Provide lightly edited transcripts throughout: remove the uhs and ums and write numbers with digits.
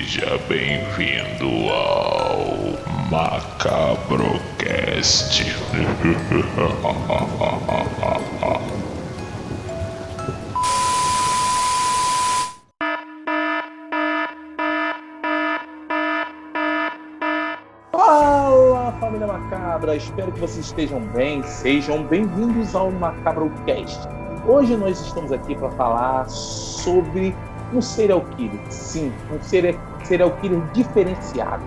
Seja bem-vindo ao Macabrocast. Fala, família Macabra! Espero que vocês estejam bem. Sejam bem-vindos ao Macabrocast. Hoje nós estamos aqui para falar sobre um serial killer. Sim, um serial killer diferenciado.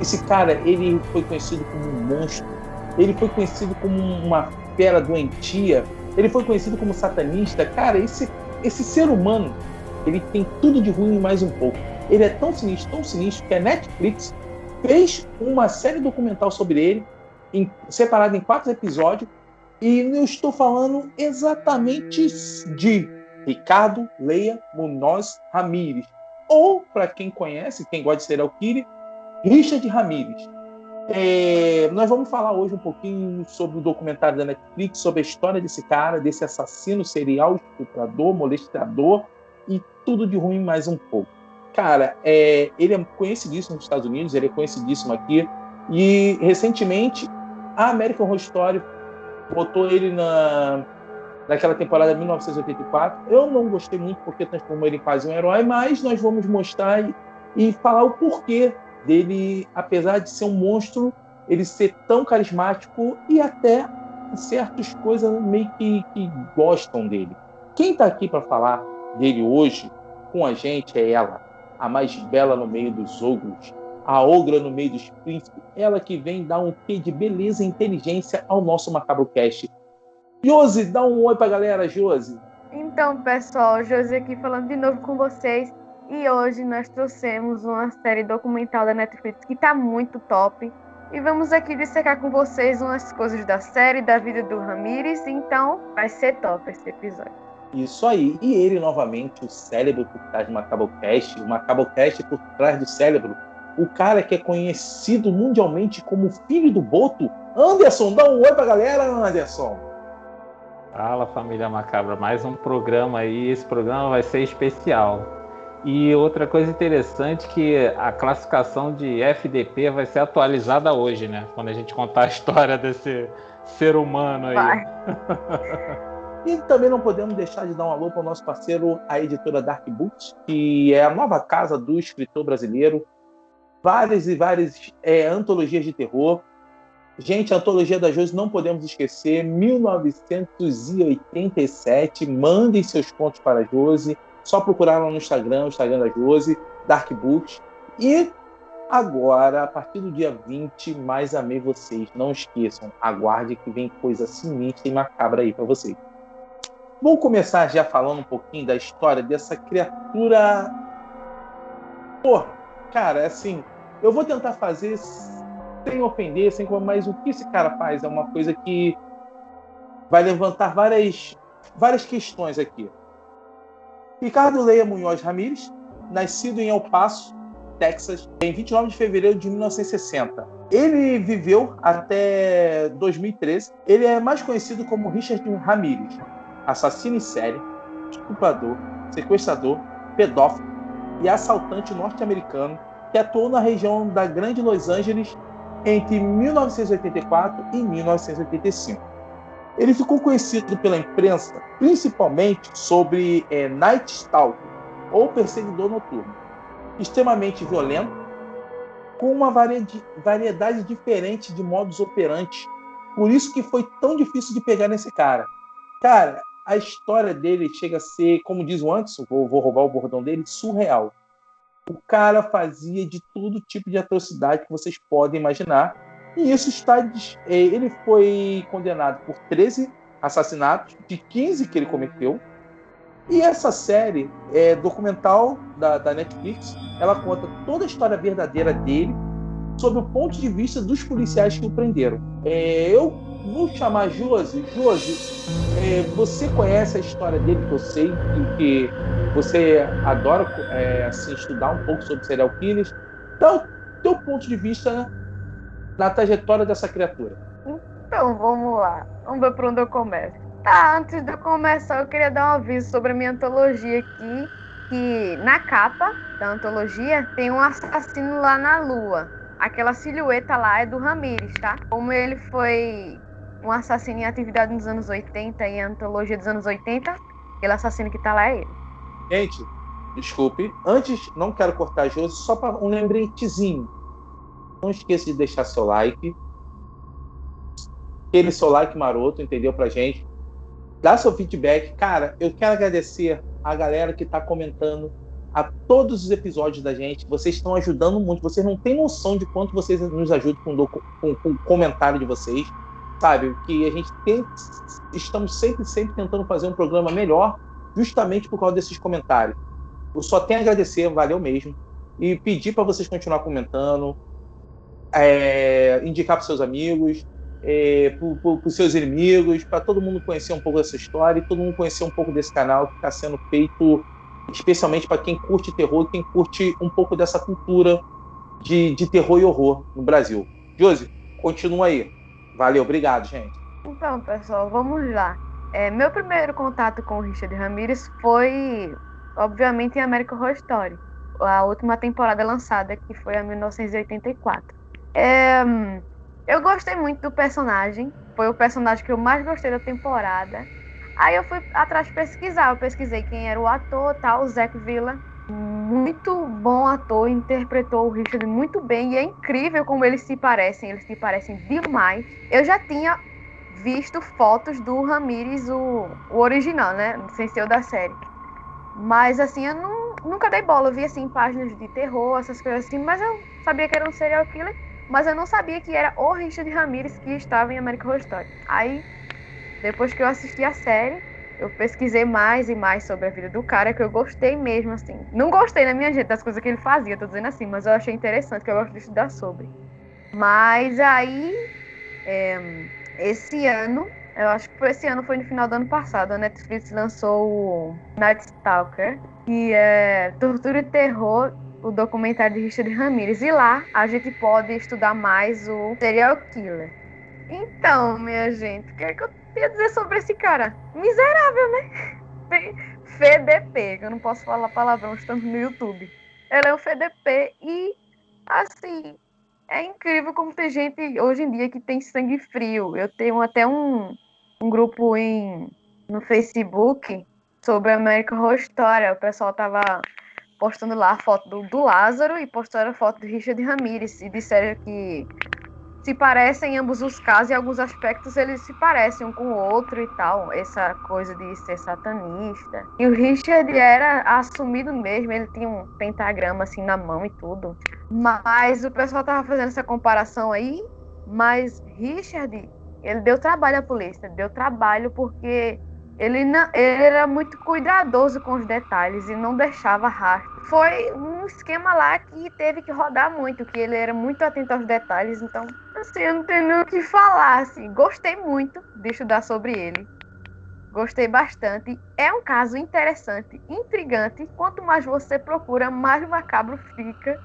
Esse cara, ele foi conhecido como um monstro. Ele foi conhecido como uma fera doentia. Ele foi conhecido como satanista. Cara, esse ser humano, ele tem tudo de ruim e mais um pouco. Ele é tão sinistro que a Netflix fez uma série documental sobre ele, separada em 4 episódios, e eu estou falando exatamente de Ricardo Leia Munhoz Ramírez, ou, para quem conhece, quem gosta de serial killer, Richard Ramírez. Nós vamos falar hoje um pouquinho sobre o documentário da Netflix, sobre a história desse cara, desse assassino serial, estuprador, molestador e tudo de ruim mais um pouco. Cara, ele é conhecidíssimo nos Estados Unidos, ele é conhecidíssimo aqui, e recentemente a American Horror Story botou ele naquela temporada de 1984. Eu não gostei muito porque transformou ele em quase um herói, mas nós vamos mostrar e falar o porquê dele, apesar de ser um monstro, ele ser tão carismático e até certas coisas meio que gostam dele. Quem está aqui para falar dele hoje com a gente é ela, a mais bela no meio dos ogros, a ogra no meio dos príncipes, ela que vem dar um quê de beleza e inteligência ao nosso Macabrocast. Josi, dá um oi pra galera, Josi. Então, pessoal, Josi aqui falando de novo com vocês. E hoje nós trouxemos uma série documental da Netflix que tá muito top. E vamos aqui dissecar com vocês umas coisas da série, da vida do Ramírez. Então, vai ser top esse episódio. Isso aí. E ele, novamente, o cérebro por trás do Macabrocast, o Macabrocast por trás do cérebro, o cara que é conhecido mundialmente como filho do Boto, Anderson. Dá um oi pra galera, Anderson. Fala, família Macabra, mais um programa aí. Esse programa vai ser especial. E outra coisa interessante que a classificação de FDP vai ser atualizada hoje, né? Quando a gente contar a história desse ser humano aí. Vai. E também não podemos deixar de dar um alô para o nosso parceiro, a editora Dark Books, que é a nova casa do escritor brasileiro. Várias e várias antologias de terror. Gente, a antologia da Josi não podemos esquecer, 1987. Mandem seus contos para a Josi. Só procurar lá no Instagram, o Instagram da Josi, Dark Books. E agora, a partir do dia 20, mais amei vocês. Não esqueçam, aguarde que vem coisa sinistra e macabra aí para vocês. Vamos começar já falando um pouquinho da história dessa criatura. Porra, cara, assim, eu vou tentar fazer sem ofender, mas o que esse cara faz é uma coisa que vai levantar várias questões aqui. Ricardo Leia Munhoz Ramírez, nascido em El Paso, Texas, em 29 de fevereiro de 1960. Ele viveu até 2013. Ele é mais conhecido como Richard Ramírez, assassino em série, estuprador, sequestrador, pedófilo e assaltante norte-americano que atuou na região da Grande Los Angeles entre 1984 e 1985. Ele ficou conhecido pela imprensa principalmente sobre Night Stalker, ou perseguidor noturno, extremamente violento, com uma variedade diferente de modus operandi. Por isso que foi tão difícil de pegar nesse cara. Cara, a história dele chega a ser, como diz o Anderson, vou roubar o bordão dele, surreal. O cara fazia de todo tipo de atrocidade que vocês podem imaginar. E isso ele foi condenado por 13 assassinatos, de 15 que ele cometeu. E essa série documental da Netflix, ela conta toda a história verdadeira dele, sob o ponto de vista dos policiais que o prenderam. Eu vou chamar Josi. Josi, você conhece a história dele, que eu sei que você adora assim, estudar um pouco sobre serial killers. Então, o teu ponto de vista na trajetória dessa criatura. Então, vamos lá. Vamos ver por onde eu começo. Tá, antes de eu começar, eu queria dar um aviso sobre a minha antologia aqui, que na capa da antologia tem um assassino lá na Lua. Aquela silhueta lá é do Ramírez, tá? Como ele foi um assassino em atividade nos anos 80 e a antologia dos anos 80, aquele assassino que tá lá é ele. Gente, desculpe. Antes, não quero cortar a Josi, só para um lembretezinho. Não esqueça de deixar seu like. Aquele seu like maroto, entendeu? Pra gente. Dá seu feedback. Cara, eu quero agradecer a galera que tá comentando a todos os episódios da gente. Vocês estão ajudando muito. Vocês não têm noção de quanto vocês nos ajudam com o comentário de vocês. Sabe? Que a gente estamos sempre tentando fazer um programa melhor, justamente por causa desses comentários. Eu só tenho a agradecer, valeu mesmo. E pedir para vocês continuar comentando, indicar para seus amigos, para os seus inimigos, para todo mundo conhecer um pouco dessa história e todo mundo conhecer um pouco desse canal que está sendo feito especialmente para quem curte terror e quem curte um pouco dessa cultura de terror e horror no Brasil. Josi, continua aí. Valeu, obrigado, gente. Então, pessoal, vamos lá. Meu primeiro contato com o Richard Ramírez foi, obviamente, em American Horror Story, a última temporada lançada, que foi a 1984. Eu gostei muito do personagem, foi o personagem que eu mais gostei da temporada. Aí eu fui atrás de pesquisar, eu pesquisei quem era o ator, tal, o Zach Villa. Muito bom ator, interpretou o Richard muito bem, e é incrível como eles se parecem demais. Eu já tinha visto fotos do Ramírez, o original, né, sem ser o da série. Mas assim, eu nunca dei bola, eu vi assim páginas de terror, essas coisas assim, mas eu sabia que era um serial killer, mas eu não sabia que era o Richard Ramírez que estava em American Horror Story. Aí, depois que eu assisti a série, eu pesquisei mais e mais sobre a vida do cara, que eu gostei mesmo, assim. Não gostei, na minha gente, das coisas que ele fazia, tô dizendo assim, mas eu achei interessante, que eu gosto de estudar sobre. Mas aí, esse ano, eu acho que foi esse ano, foi no final do ano passado, a Netflix lançou o Night Stalker, que é tortura e terror, o documentário de Richard Ramírez. E lá a gente pode estudar mais o serial killer. Então, minha gente, o que é que eu ia dizer sobre esse cara? Miserável, né? FDP, que eu não posso falar palavrão, estamos no YouTube. Ele é um FDP e, assim, é incrível como tem gente hoje em dia que tem sangue frio. Eu tenho até um grupo no Facebook sobre a American Horror Story. O pessoal tava postando lá a foto do Lázaro e postaram a foto do Richard Ramírez e disseram que se parecem em ambos os casos, em alguns aspectos eles se parecem um com o outro e tal, essa coisa de ser satanista. E o Richard era assumido mesmo, ele tinha um pentagrama assim na mão e tudo. Mas o pessoal tava fazendo essa comparação aí, mas Richard, ele deu trabalho à polícia, deu trabalho porque ele era muito cuidadoso com os detalhes e não deixava rastro. Foi um esquema lá que teve que rodar muito, que ele era muito atento aos detalhes, então, assim, eu não tenho nem o que falar, assim. Gostei muito de estudar sobre ele. Gostei bastante. É um caso interessante, intrigante. Quanto mais você procura, mais macabro fica.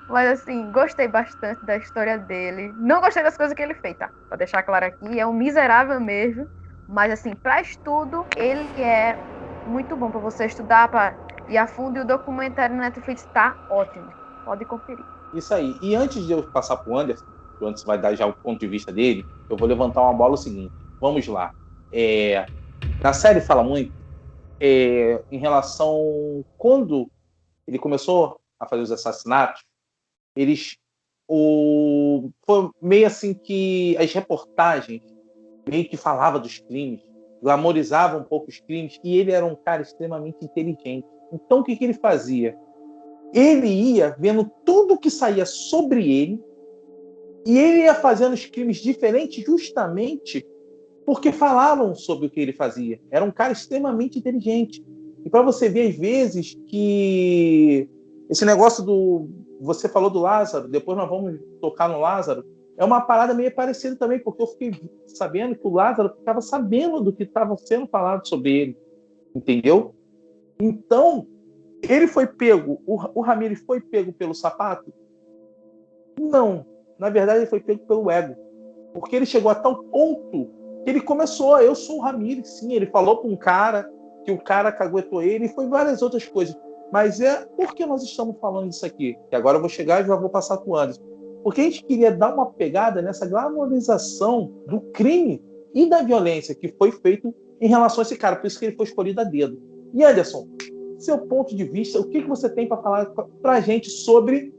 Mas, assim, gostei bastante da história dele. Não gostei das coisas que ele fez, tá? Pra deixar claro aqui, é um miserável mesmo. Mas, assim, para estudo, ele é muito bom para você estudar, para ir a fundo. E o documentário na Netflix está ótimo. Pode conferir. Isso aí. E antes de eu passar para o Anderson, que o Anderson vai dar já o ponto de vista dele, eu vou levantar uma bola o seguinte. Vamos lá. Na série fala muito em relação... Quando ele começou a fazer os assassinatos, foi meio assim que as reportagens meio que falava dos crimes, glamorizava um pouco os crimes, e ele era um cara extremamente inteligente. Então, o que ele fazia? Ele ia vendo tudo que saía sobre ele, e ele ia fazendo os crimes diferentes justamente porque falavam sobre o que ele fazia. Era um cara extremamente inteligente. E para você ver, às vezes, que esse negócio você falou do Lázaro, depois nós vamos tocar no Lázaro, é uma parada meio parecida também, porque eu fiquei sabendo que o Lázaro ficava sabendo do que estava sendo falado sobre ele, entendeu? Então, ele foi pego, o Ramírez foi pego pelo sapato? Não, na verdade ele foi pego pelo ego, porque ele chegou a tal ponto que ele começou, eu sou o Ramírez, sim, ele falou para um cara, que o cara caguetou ele, e foi várias outras coisas. Mas por que nós estamos falando isso aqui? Que agora eu vou chegar e já vou passar para o Anderson. Porque a gente queria dar uma pegada nessa glamorização do crime e da violência que foi feito em relação a esse cara. Por isso que ele foi escolhido a dedo. E Anderson, seu ponto de vista, o que você tem para falar para a gente sobre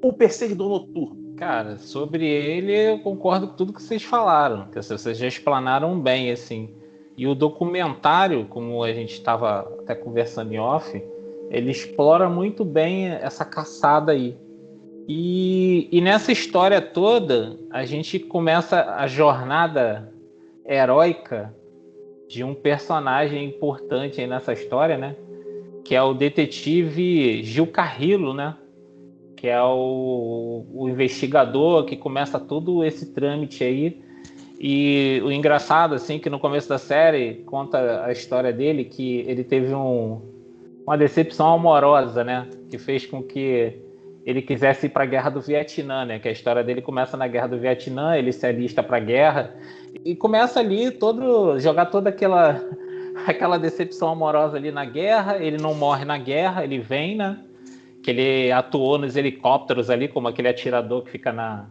o Perseguidor Noturno? Cara, sobre ele eu concordo com tudo que vocês falaram, que vocês já explanaram bem, assim. E o documentário, como a gente estava até conversando em off, ele explora muito bem essa caçada aí. E nessa história toda, a gente começa a jornada heróica de um personagem importante aí nessa história, né? Que é o detetive Gil Carrillo, né? Que é o investigador que começa todo esse trâmite aí. E o engraçado, assim, que no começo da série conta a história dele, que ele teve uma decepção amorosa, né? Que fez com que ele quisesse ir para a Guerra do Vietnã, né? Que a história dele começa na Guerra do Vietnã, ele se alista para a guerra e começa ali jogar toda aquela decepção amorosa ali na guerra. Ele não morre na guerra, ele vem, né? Que ele atuou nos helicópteros ali, como aquele atirador que fica na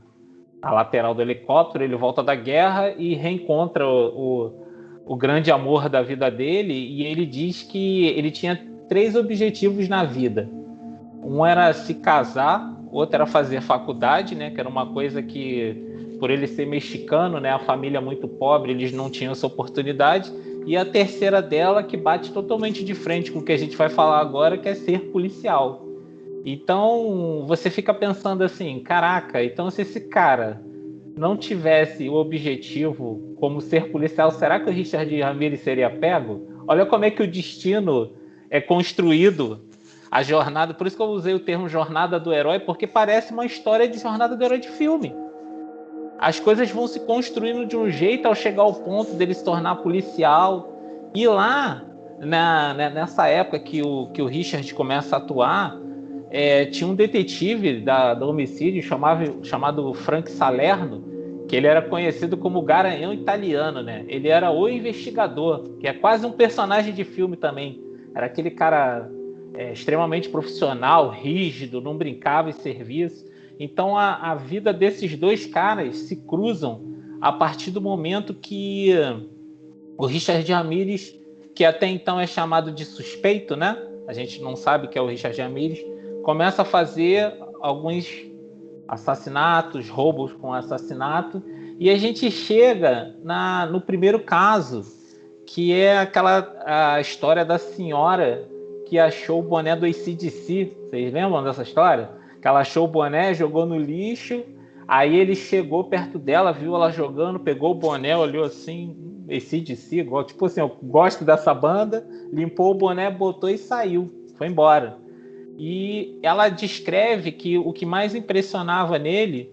lateral do helicóptero. Ele volta da guerra e reencontra o grande amor da vida dele, e ele diz que ele tinha 3 objetivos na vida. Um era se casar, outro era fazer faculdade, né, que era uma coisa que, por ele ser mexicano, né, a família muito pobre, eles não tinham essa oportunidade. E a terceira dela, que bate totalmente de frente com o que a gente vai falar agora, que é ser policial. Então, você fica pensando assim, caraca, então se esse cara não tivesse o objetivo como ser policial, será que o Richard Ramirez seria pego? Olha como é que o destino é construído, a jornada, por isso que eu usei o termo jornada do herói, porque parece uma história de jornada do herói de filme. As coisas vão se construindo de um jeito ao chegar ao ponto dele se tornar policial. E lá, nessa época que o Richard começa a atuar, tinha um detetive do homicídio chamado Frank Salerno, que ele era conhecido como Garanhão Italiano, né? Ele era o investigador, que é quase um personagem de filme também. Era aquele cara extremamente profissional, rígido, não brincava em serviço. Então a vida desses dois caras se cruzam a partir do momento que o Richard Ramirez, que até então é chamado de suspeito, né? A gente não sabe que é o Richard Ramirez, começa a fazer alguns assassinatos, roubos com assassinato, e a gente chega no primeiro caso, que é a história da senhora que achou o boné do AC/DC. Vocês lembram dessa história? Que ela achou o boné, jogou no lixo, aí ele chegou perto dela, viu ela jogando, pegou o boné, olhou assim, AC/DC, tipo assim, eu gosto dessa banda, limpou o boné, botou e saiu, foi embora. E ela descreve que o que mais impressionava nele,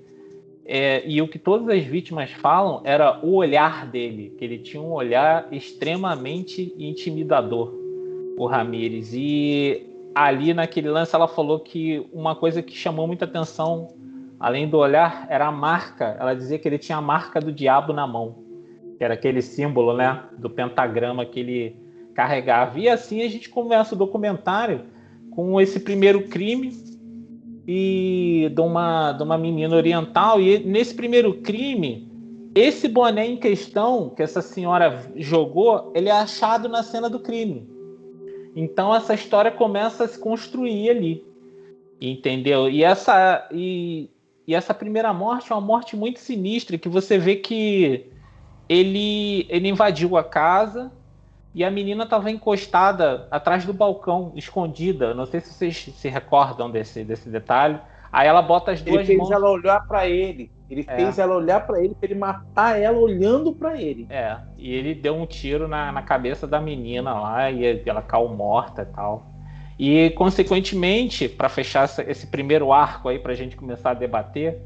e o que todas as vítimas falam, era o olhar dele, que ele tinha um olhar extremamente intimidador, o Ramirez. E ali naquele lance ela falou que uma coisa que chamou muita atenção, além do olhar, era a marca. Ela dizia que ele tinha a marca do diabo na mão, que era aquele símbolo, né, do pentagrama que ele carregava. E assim a gente começa o documentário com esse primeiro crime e de uma menina oriental. E nesse primeiro crime, esse boné em questão que essa senhora jogou, ele é achado na cena do crime. Então essa história começa a se construir ali, entendeu? E essa primeira morte é uma morte muito sinistra, que você vê que ele invadiu a casa e a menina estava encostada atrás do balcão, escondida. Não sei se vocês se recordam desse detalhe. Aí ela bota as duas mãos... Ele fez ela olhar para ele. Ele fez ela olhar para ele, para ele matar ela olhando para ele. E ele deu um tiro na cabeça da menina lá, e ela caiu morta e tal. E, consequentemente, para fechar esse primeiro arco aí, para a gente começar a debater,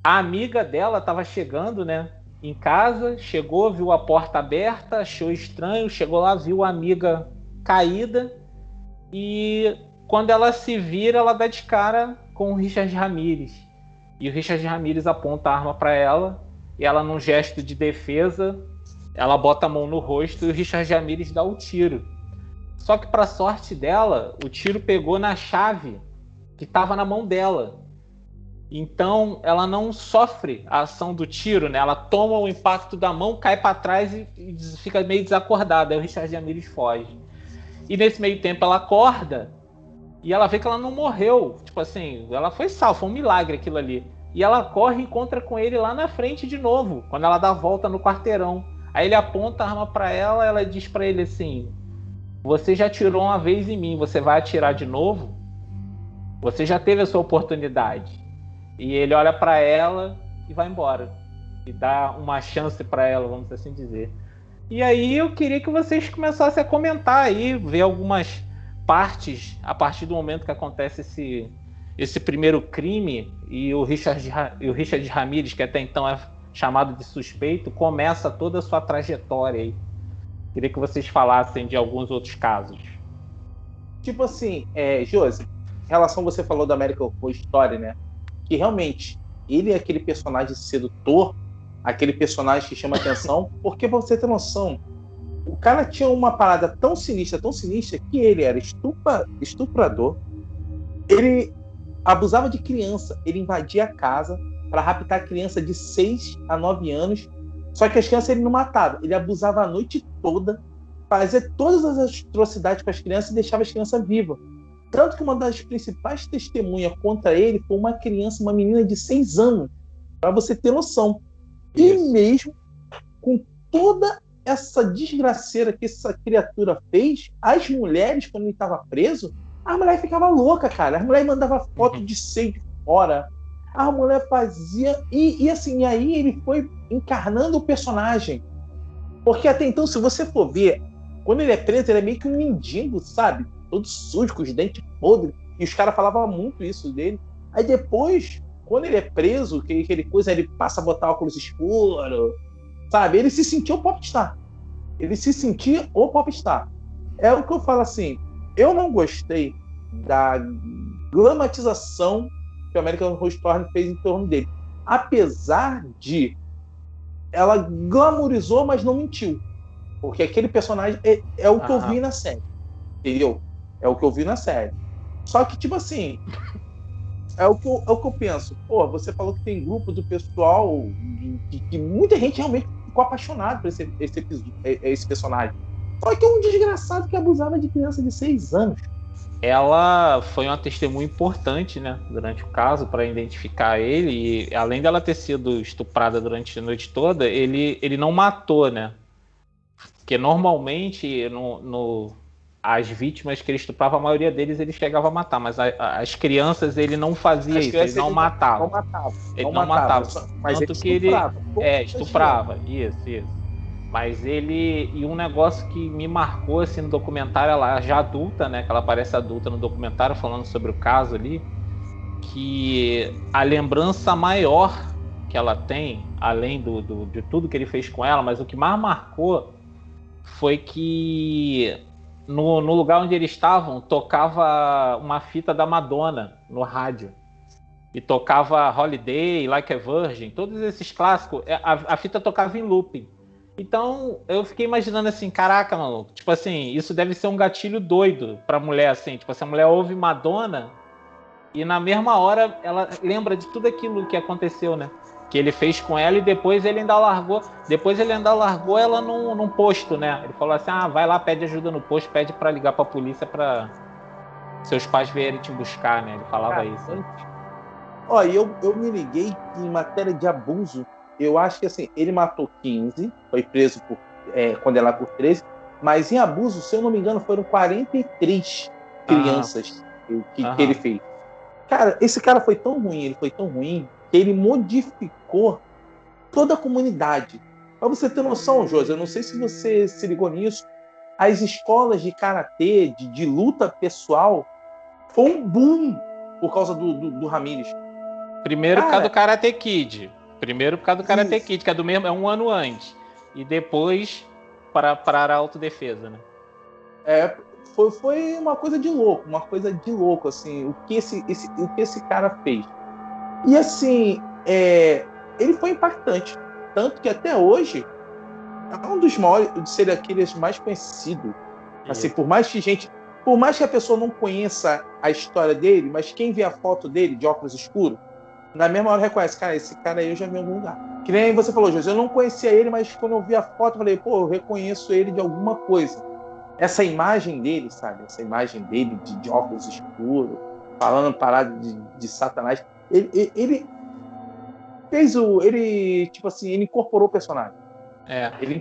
a amiga dela estava chegando, né, em casa, chegou, viu a porta aberta, achou estranho, chegou lá, viu a amiga caída, e quando ela se vira, ela dá de cara com o Richard Ramirez. E o Richard Ramirez aponta a arma para ela, e ela, num gesto de defesa, ela bota a mão no rosto e o Richard Ramirez dá o tiro. Só que, para sorte dela, o tiro pegou na chave que estava na mão dela. Então, ela não sofre a ação do tiro, né? Ela toma o impacto da mão, cai para trás e fica meio desacordada. Aí o Richard Ramirez foge. E nesse meio tempo ela acorda e ela vê que ela não morreu. Tipo assim, ela foi salva, foi um milagre aquilo ali. E ela corre e encontra com ele lá na frente de novo, quando ela dá a volta no quarteirão. Aí ele aponta a arma para ela, ela diz para ele assim: você já atirou uma vez em mim, você vai atirar de novo? Você já teve a sua oportunidade. E ele olha para ela e vai embora. E dá uma chance para ela, vamos assim dizer. E aí eu queria que vocês começassem a comentar aí, ver algumas partes a partir do momento que acontece esse primeiro crime e o Richard Ramirez, que até então é chamado de suspeito, começa toda a sua trajetória aí. Queria que vocês falassem de alguns outros casos. Tipo assim, Josi, em relação você falou da American Horror Story, né? Que realmente ele é aquele personagem sedutor, aquele personagem que chama atenção, porque pra você ter noção, o cara tinha uma parada tão sinistra, que ele era estuprador, ele abusava de criança, ele invadia a casa para raptar criança de 6 a 9 anos, só que as crianças ele não matava, ele abusava a noite toda, fazia todas as atrocidades com as crianças e deixava as crianças vivas. Tanto que uma das principais testemunhas contra ele foi uma criança, uma menina de 6 anos, para você ter noção. E mesmo com toda essa desgraceira que essa criatura fez, as mulheres, quando ele estava preso, a mulher ficava louca, cara. A mulher mandava foto de seio de fora. A mulher fazia... E assim, aí ele foi encarnando o personagem. Porque até então, se você for ver, quando ele é preso, ele é meio que um mendigo, sabe? Todo sujo, com os dentes podres. E os caras falavam muito isso dele. Aí depois, quando ele é preso, que aquele coisa, ele passa a botar óculos escuros, sabe? Ele se sentia o popstar. Ele se sentia o popstar. É o que eu falo assim, eu não gostei da glamatização que o American Horror Story fez em torno dele. Apesar de ela glamorizou, mas não mentiu. Porque aquele personagem é o que eu vi na série. Entendeu? É o que eu vi na série. Só que, tipo assim, é o que eu penso. Pô, você falou que tem grupo do pessoal que muita gente realmente ficou apaixonado por esse personagem. Só que é um desgraçado que abusava de criança de 6 anos. Ela foi uma testemunha importante, né, durante o caso, para identificar ele. E além dela ter sido estuprada durante a noite toda, ele não matou, né? Porque normalmente as vítimas que ele estuprava, a maioria deles ele chegava a matar, mas as crianças ele não fazia isso, ele não matava. Ele não matava. Mas tanto que ele estuprava. Isso. Mas e um negócio que me marcou assim no documentário, ela já adulta, né, que ela parece adulta no documentário falando sobre o caso ali, que a lembrança maior que ela tem, além de tudo que ele fez com ela, mas o que mais marcou foi que no lugar onde eles estavam, tocava uma fita da Madonna no rádio. E tocava Holiday, Like a Virgin, todos esses clássicos, a fita tocava em looping. Então, eu fiquei imaginando assim, caraca, maluco, tipo assim, isso deve ser um gatilho doido pra mulher, assim, tipo assim, a mulher ouve Madonna e na mesma hora ela lembra de tudo aquilo que aconteceu, né? Que ele fez com ela e depois ele ainda largou ela num posto, né? Ele falou assim, vai lá, pede ajuda no posto, pede pra ligar pra polícia pra seus pais vierem te buscar, né? Ele falava isso. Né? Ó, e eu me liguei em matéria de abuso, eu acho que assim, ele matou 15, foi preso condenado por 13, mas em abuso, se eu não me engano, foram 43 crianças que ele fez. Cara, esse cara foi tão ruim, que ele modificou toda a comunidade. Pra você ter noção, José, eu não sei se você se ligou nisso, as escolas de karatê, de luta pessoal, foi um boom por causa do Ramirez. Primeiro por causa do Karate Kid. Que é do mesmo, é um ano antes. E depois para a autodefesa, né? Foi uma coisa de louco, assim, o que esse cara fez. E assim, ele foi impactante. Tanto que até hoje é um dos maiores serial killers mais conhecidos Assim, por mais que a pessoa não conheça a história dele, mas quem vê a foto dele de óculos escuros, na mesma hora reconhece, cara, esse cara aí eu já vi em algum lugar. Que nem você falou, José, eu não conhecia ele, mas quando eu vi a foto, eu falei, pô, eu reconheço ele de alguma coisa. Essa imagem dele, sabe? Essa imagem dele de óculos escuros, falando parada de Satanás. Ele fez ele, tipo assim, ele incorporou o personagem.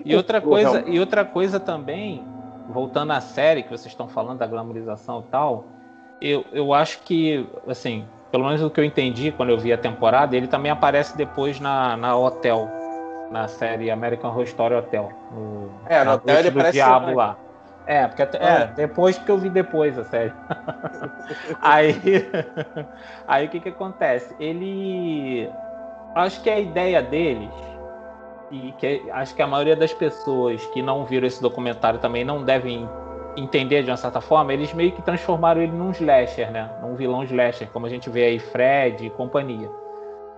E outra coisa também, voltando à série que vocês estão falando da glamorização e tal, eu acho que, assim, pelo menos o que eu entendi quando eu vi a temporada, ele também aparece depois na Hotel, na série American Horror Story Hotel. No Hotel ele aparece Diabo lá. Depois que eu vi depois a série. Aí o que acontece? Acho que a ideia deles, e acho que a maioria das pessoas que não viram esse documentário também não devem entender de uma certa forma, eles meio que transformaram ele num slasher, né? Num vilão slasher, como a gente vê aí Fred e companhia.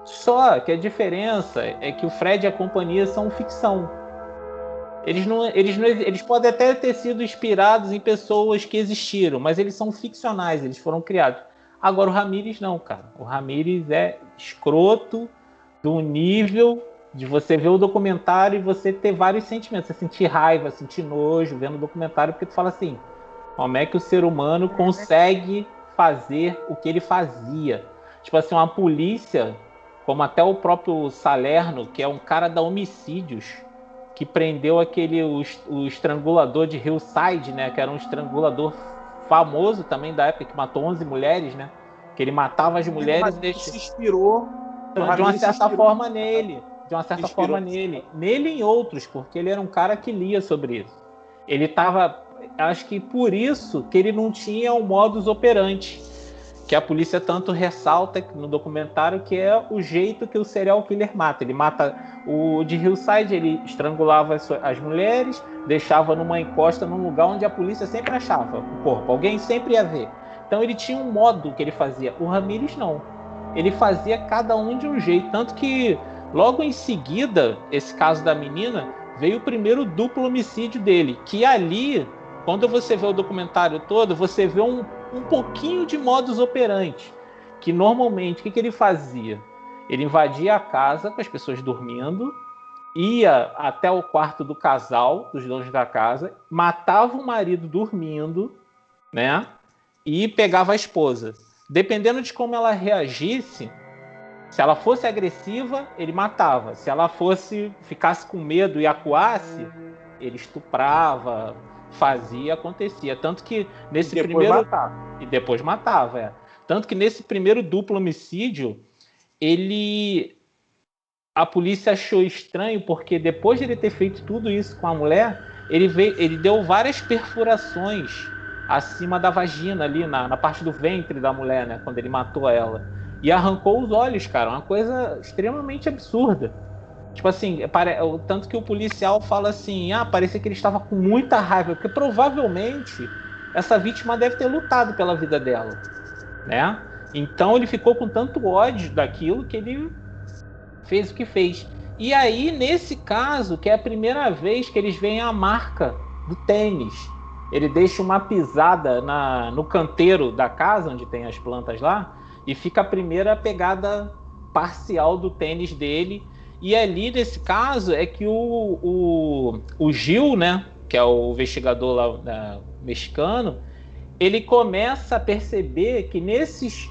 Só que a diferença é que o Fred e a companhia são ficção. Eles podem até ter sido inspirados em pessoas que existiram, mas eles são ficcionais, eles foram criados. Agora o Ramírez não, cara. O Ramírez é escroto do nível de você ver o documentário e você ter vários sentimentos. Você sentir raiva, sentir nojo vendo o documentário, porque tu fala assim, como é que o ser humano consegue fazer o que ele fazia? Tipo assim, uma polícia, como até o próprio Salerno, que é um cara da homicídios, que prendeu o estrangulador de Hillside, né? Que era um estrangulador famoso também da época, que matou 11 mulheres, né? Que ele matava as mulheres e se inspirou de uma certa forma nele. De uma certa forma nele. Nele e em outros, porque ele era um cara que lia sobre isso. Ele estava... Acho que por isso que ele não tinha um modus operandi, que a polícia tanto ressalta no documentário, que é o jeito que o serial killer mata. Ele mata o de Hillside, ele estrangulava as mulheres, deixava numa encosta num lugar onde a polícia sempre achava o corpo. Alguém sempre ia ver. Então ele tinha um modo que ele fazia. O Ramírez não. Ele fazia cada um de um jeito. Tanto que logo em seguida, esse caso da menina, veio o primeiro duplo homicídio dele. Que ali, quando você vê o documentário todo, você vê um pouquinho de modus operandi. Que normalmente, o que ele fazia? Ele invadia a casa com as pessoas dormindo, ia até o quarto do casal, dos donos da casa, matava o marido dormindo, né? E pegava a esposa. Dependendo de como ela reagisse, se ela fosse agressiva, ele matava. Se ela ficasse com medo e acuasse, ele estuprava, fazia, acontecia. Tanto que nesse E depois matava, Tanto que nesse primeiro duplo homicídio, a polícia achou estranho, porque depois de ele ter feito tudo isso com a mulher, ele deu várias perfurações acima da vagina, ali na parte do ventre da mulher, né? Quando ele matou ela. E arrancou os olhos, cara. Uma coisa extremamente absurda. Tipo assim, tanto que o policial fala assim, parecia que ele estava com muita raiva, porque provavelmente essa vítima deve ter lutado pela vida dela, né? Então ele ficou com tanto ódio daquilo que ele fez o que fez. E aí, nesse caso, que é a primeira vez que eles veem a marca do tênis, ele deixa uma pisada no canteiro da casa, onde tem as plantas lá, e fica a primeira pegada parcial do tênis dele. E ali, nesse caso, é que o Gil, né, que é o investigador lá mexicano, ele começa a perceber que nesses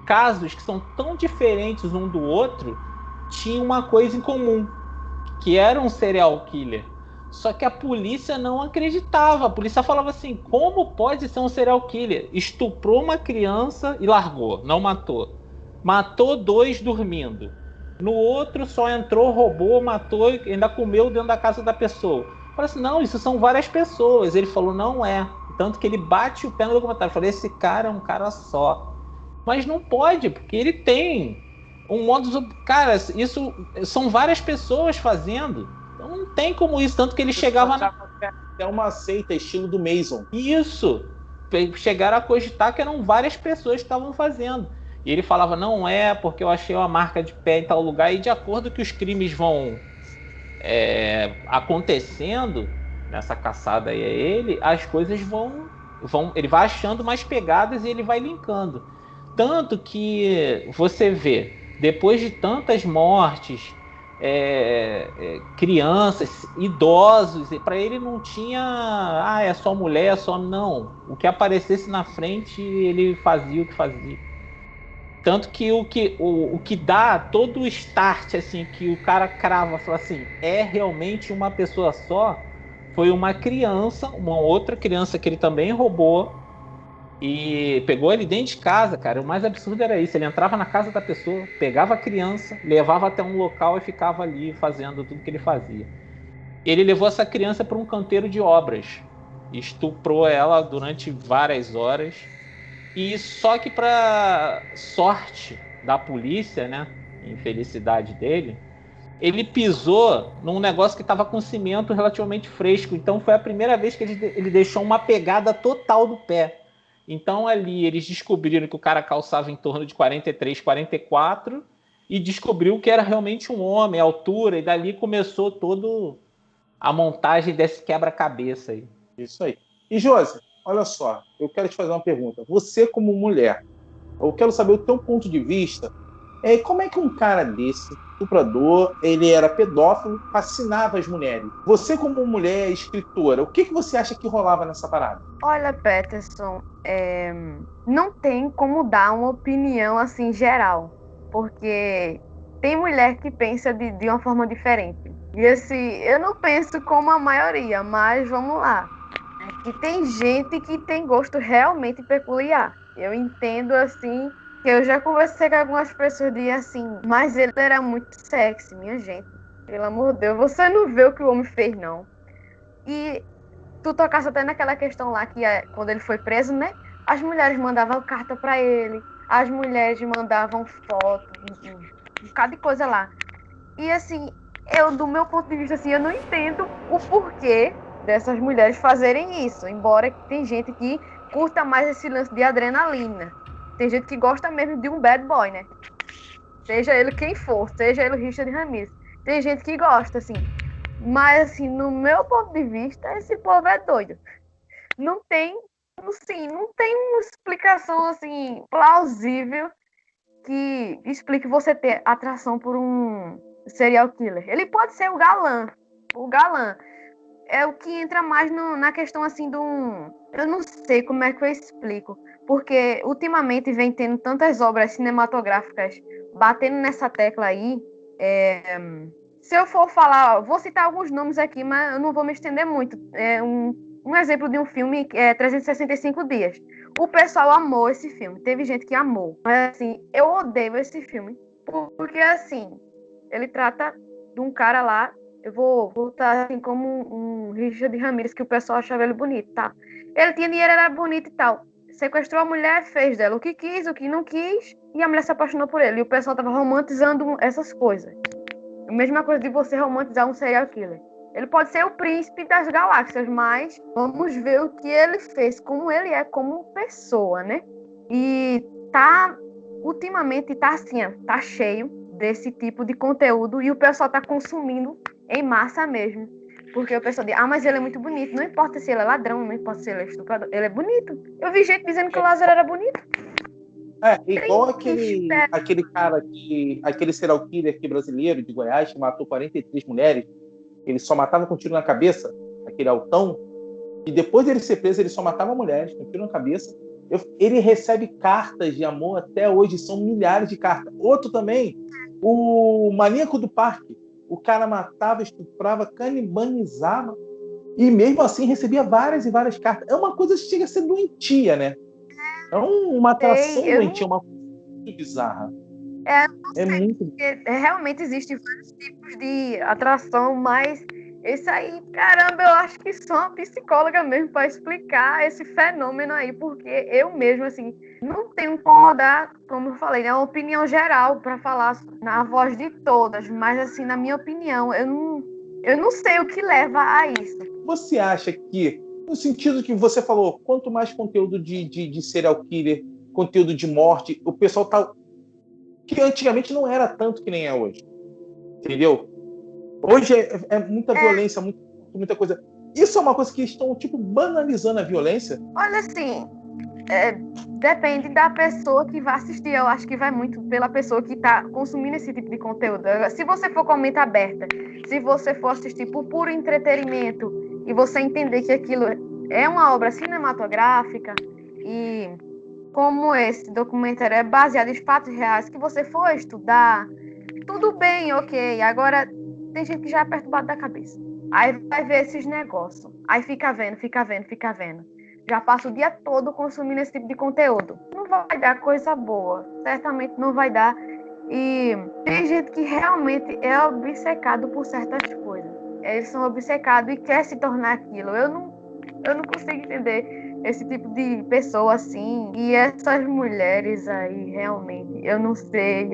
casos que são tão diferentes um do outro, tinha uma coisa em comum, que era um serial killer. Só que a polícia não acreditava. A polícia falava assim, como pode ser um serial killer? Estuprou uma criança e largou, não matou. Matou 2 dormindo. No outro só entrou, roubou, matou e ainda comeu dentro da casa da pessoa. Falei assim, não, isso são várias pessoas. Ele falou, não é. Tanto que ele bate o pé no documentário. Falei, esse cara é um cara só. Mas não pode, porque ele tem um modus... Cara, isso são várias pessoas fazendo. Então não tem como isso. Tanto que ele chegava... É uma seita, estilo do Mason. Isso. Chegaram a cogitar que eram várias pessoas que estavam fazendo. E ele falava, não é, porque eu achei uma marca de pé em tal lugar. E de acordo que os crimes vão acontecendo, nessa caçada aí a ele, as coisas vão. Ele vai achando mais pegadas e ele vai linkando. Tanto que você vê, depois de tantas mortes, crianças, idosos, para ele não tinha, é só mulher, é só não. O que aparecesse na frente, ele fazia o que fazia. Tanto que o que dá todo o start, assim, que o cara crava, fala assim, é realmente uma pessoa só, foi uma criança, uma outra criança que ele também roubou, e pegou ele dentro de casa, cara. O mais absurdo era isso. Ele entrava na casa da pessoa, pegava a criança, levava até um local e ficava ali fazendo tudo que ele fazia. Ele levou essa criança para um canteiro de obras, estuprou ela durante várias horas. E só que, para sorte da polícia, né, infelicidade dele, ele pisou num negócio que estava com cimento relativamente fresco. Então foi a primeira vez que ele deixou uma pegada total do pé. Então ali eles descobriram que o cara calçava em torno de 43, 44 e descobriu que era realmente um homem, a altura, e dali começou toda a montagem desse quebra-cabeça aí. Isso aí. E Josi, olha só, eu quero te fazer uma pergunta. Você como mulher, eu quero saber o teu ponto de vista. Como é que um cara desse, estuprador, ele era pedófilo, fascinava as mulheres? Você como mulher escritora, o que você acha que rolava nessa parada? Olha, Peterson, não tem como dar uma opinião assim geral, porque tem mulher que pensa de uma forma diferente. E assim, eu não penso como a maioria, mas vamos lá. E tem gente que tem gosto realmente peculiar. Eu entendo assim, que eu já conversei com algumas pessoas de assim, mas ele era muito sexy, minha gente. Pelo amor de Deus, você não vê o que o homem fez, não. E tu tocasse até naquela questão lá que quando ele foi preso, né? As mulheres mandavam carta para ele, as mulheres mandavam foto, um bocado de coisa lá. E assim, do meu ponto de vista, assim, eu não entendo o porquê dessas mulheres fazerem isso. Embora tem gente que curta mais esse lance de adrenalina. Tem gente que gosta mesmo de um bad boy, né? Seja ele quem for, seja ele o Richard Ramirez. Tem gente que gosta, assim. Mas, assim, no meu ponto de vista, esse povo é doido. Não tem, assim, não tem uma explicação, assim, plausível que explique você ter atração por um serial killer. Ele pode ser o galã. O galã é o que entra mais na questão, assim, eu não sei como é que eu explico. Porque, ultimamente, vem tendo tantas obras cinematográficas batendo nessa tecla aí. Se eu for falar, vou citar alguns nomes aqui, mas eu não vou me estender muito. Um exemplo de um filme é 365 Dias. O pessoal amou esse filme. Teve gente que amou. Mas, assim, eu odeio esse filme. Porque, assim, ele trata de um cara lá. Eu vou voltar assim como um Richard Ramirez, que o pessoal achava ele bonito, tá? Ele tinha dinheiro, era bonito e tal. Sequestrou a mulher, fez dela o que quis, o que não quis. E a mulher se apaixonou por ele. E o pessoal tava romantizando essas coisas. A mesma coisa de você romantizar um serial killer. Ele pode ser o príncipe das galáxias, mas vamos ver o que ele fez, como ele é como pessoa, né? E ultimamente tá assim, tá cheio desse tipo de conteúdo e o pessoal tá consumindo em massa mesmo. Porque o pessoal diz, mas ele é muito bonito, não importa se ele é ladrão, não importa se ele é estuprador, ele é bonito. Eu vi gente dizendo que o Lázaro era bonito. Igual aquele cara aquele serial killer aqui brasileiro de Goiás que matou 43 mulheres, ele só matava com tiro na cabeça, aquele altão, e depois dele ser preso ele só matava mulheres com tiro na cabeça. Ele recebe cartas de amor até hoje, são milhares de cartas. Outro também, o Maníaco do Parque, o cara matava, estuprava, canibanizava e mesmo assim recebia várias e várias cartas. É uma coisa que chega a ser doentia, né? É uma atração doentia, uma coisa muito bizarra. Realmente existem vários tipos de atração, mas esse aí, caramba, eu acho que sou uma psicóloga mesmo para explicar esse fenômeno aí, porque eu mesmo, assim, não tenho como dar, como eu falei, né, uma opinião geral para falar na voz de todas, mas, assim, na minha opinião, eu não sei o que leva a isso. Você acha que, no sentido que você falou, quanto mais conteúdo de serial killer, conteúdo de morte, o pessoal tá... que antigamente não era tanto que nem é hoje. Entendeu? Hoje é muita violência, muita coisa. isso é uma coisa que estão, tipo, banalizando a violência. Olha, assim, depende da pessoa que vai assistir. Eu acho que vai muito pela pessoa que está consumindo esse tipo de conteúdo. Se você for com a mente aberta, se você for assistir por puro entretenimento e você entender que aquilo é uma obra cinematográfica e como esse documentário é baseado em fatos reais, que você for estudar, tudo bem, ok. Agora, tem gente que já é perturbada da cabeça. Aí vai ver esses negócios. Aí fica vendo. Já passa o dia todo consumindo esse tipo de conteúdo. Não vai dar coisa boa. Certamente não vai dar. E tem gente que realmente é obcecado por certas coisas. Eles são obcecados e quer se tornar aquilo. Eu não consigo entender esse tipo de pessoa assim. E essas mulheres aí, realmente, eu não sei.